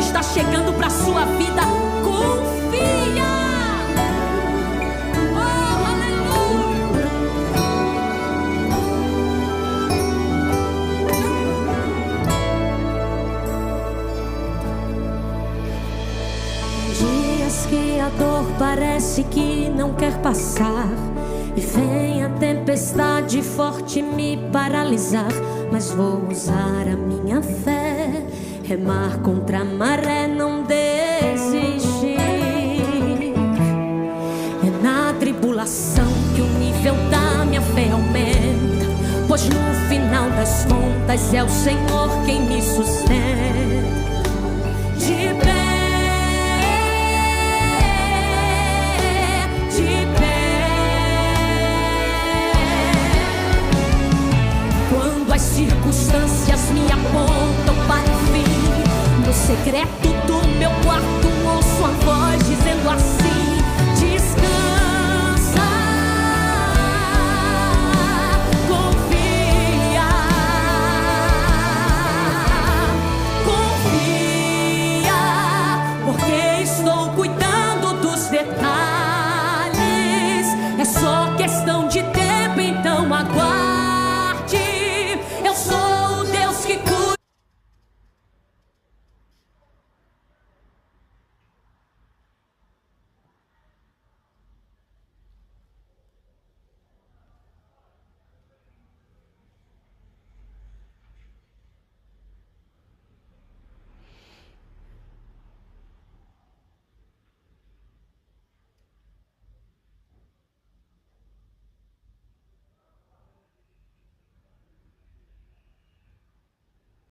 está chegando para a sua vida. Confia. Oh, aleluia. Dias que a dor parece que não quer passar, e vem a tempestade forte me paralisar, mas vou usar a minha fé, remar contra a maré, não desistir. É na tribulação que o nível da minha fé aumenta, pois no final das contas é o Senhor quem me sustenta. De pé, as circunstâncias me apontam para o fim, no secreto do meu quarto